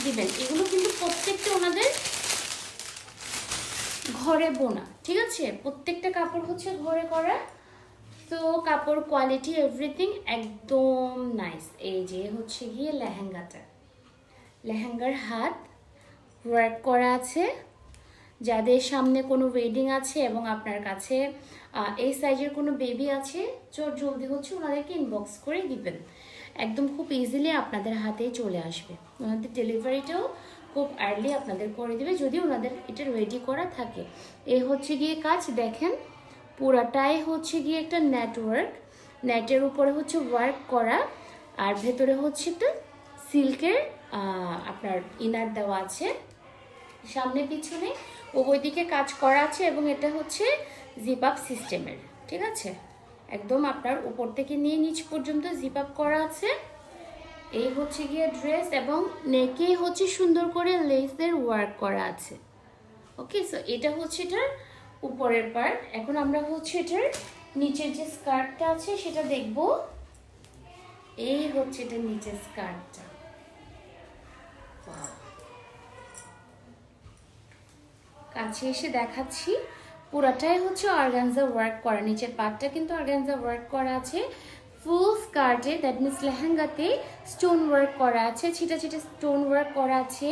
দিবেন। এগুলো কিন্তু প্রত্যেকটা ওনাদের ঘরে বোনা, ঠিক আছে? প্রত্যেকটা কাপড় হচ্ছে ঘরে করা। তো কাপড় কোয়ালিটি এভরিথিং একদম নাইস। এই যে হচ্ছে গিয়ে লেহেঙ্গাটা, লেহেঙ্গার হাত ওয়ার্ক করা আছে। যাদের সামনে কোনো ওয়েডিং আছে এবং আপনার কাছে এই সাইজের কোনো বেবি আছে, চট জলদি হচ্ছে ওনাদেরকে ইনবক্স করে দিবেন, একদম খুব ইজিলি আপনাদের হাতেই চলে আসবে। ওনাদের ডেলিভারিটাও খুব আর্লি আপনাদের করে দেবে যদি ওনাদের এটা রেডি করা থাকে। এই হচ্ছে গিয়ে কাজ দেখেন, পুরাটাই হচ্ছে গিয়ে একটা নেটওয়ার্ক, নেটের উপরে হচ্ছে ওয়ার্ক করা, আর ভেতরে হচ্ছে একটা সিল্কের আপনার ইনার দেওয়া আছে, সামনে পিছনে উভয় দিকে কাজ করা আছে এবং এটা হচ্ছে জিপ আপ সিস্টেমের, ঠিক আছে? একদম আপনার উপর থেকে নিয়ে নিচ পর্যন্ত জিপ আপ করা আছে। এই হচ্ছে গিয়ে ড্রেস এবং নেকে হচ্ছে সুন্দর করে লেসের ওয়ার্ক করা আছে। ওকে, সো এটা হচ্ছে এটার উপরের পার্ট। এখন আমরা হচ্ছে এটার নিচের যে স্কার্টটা আছে সেটা দেখব। এই হচ্ছে এটার নিচের স্কার্টটা, কাছে এসে দেখাচ্ছি। পুরাটাই হচ্ছে অর্গানজা ওয়ার্ক করা, নিচের পার্টটা কিন্তু অর্গানজা ওয়ার্ক করা আছে। ফুল স্কার্টে, দ্যাট মিনস লেহেঙ্গাতে স্টোন ওয়ার্ক করা আছে, ছিটা ছিটা স্টোন ওয়ার্ক করা আছে।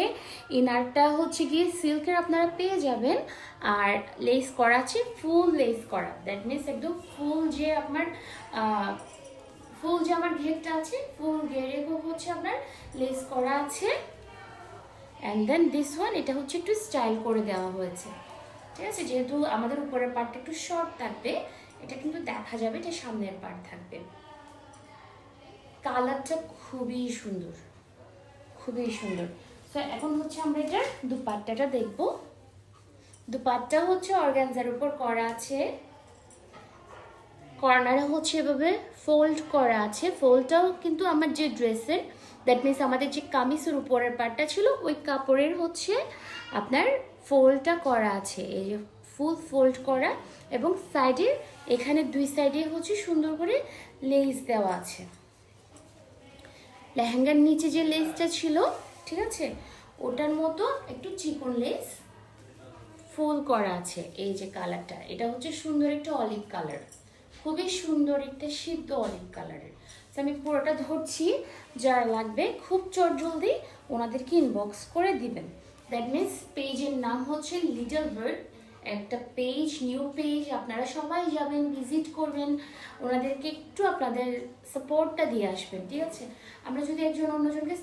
ইনারটা হচ্ছে গিয়ে সিল্কের আপনারা পেয়ে যাবেন, আর লেস করা আছে, ফুল লেস করা, দ্যাট মিনস একদম ফুল যে আপনার ফুল যে আমার ঘেরটা আছে, ফুল ঘেরে হচ্ছে আপনার লেস করা আছে। অ্যান্ড দেন দিস ওয়ান, এটা হচ্ছে একটু স্টাইল করে দেওয়া হয়েছে, ঠিক আছে? যেহেতু আমাদের উপরের পার্টটা একটু শর্ট থাকবে, এটা কিন্তু দেখা যাবে এটা সামনের পার্ট থাকবে। কালারটা খুবই সুন্দর, খুবই সুন্দর। তো এখন হচ্ছে আমরা এটার দুপাট্টাটা দেখব। দুপাট্টা হচ্ছে অর্গানজার উপর করা আছে, কর্নারে হচ্ছে এভাবে ফোল্ড করা আছে। ফোল্ডটাও কিন্তু আমার যে ড্রেসের, দ্যাট মিনস আমাদের যে কামিজের উপরের পার্টটা ছিল ওই কাপড়ের হচ্ছে আপনার ফোল্ডটা করা আছে, এই যে ফুল ফোল্ড করা, এবং সাইডে এখানে দুই সাইডে হচ্ছে সুন্দর করে লেস দেওয়া আছে। লেহেঙ্গার নিচে যে লেসটা ছিল, ঠিক আছে, ওটার মতো একটু চিকন লেস ফুল করা আছে। এই যে কালারটা, এটা হচ্ছে সুন্দর একটা অলিভ কালার, খুবই সুন্দর একটা সিদ্ধ অলিভ কালারের। আমি পুরোটা ধরছি, যারা লাগবে খুব চট জলদি ওনাদেরকে ইনবক্স করে দিবেন। দ্যাট মিনস পেজের নাম হচ্ছে লিটল বার্ড, একটা পেজ, নিউ পেজ, আপনারা সবাই যাবেন, ভিজিট করবেন, ওনাদেরকে একটু আপনাদের সাপোর্টটা দিয়ে আসবেন, ঠিক আছে? আমরা যদি একজন অন্যজনকে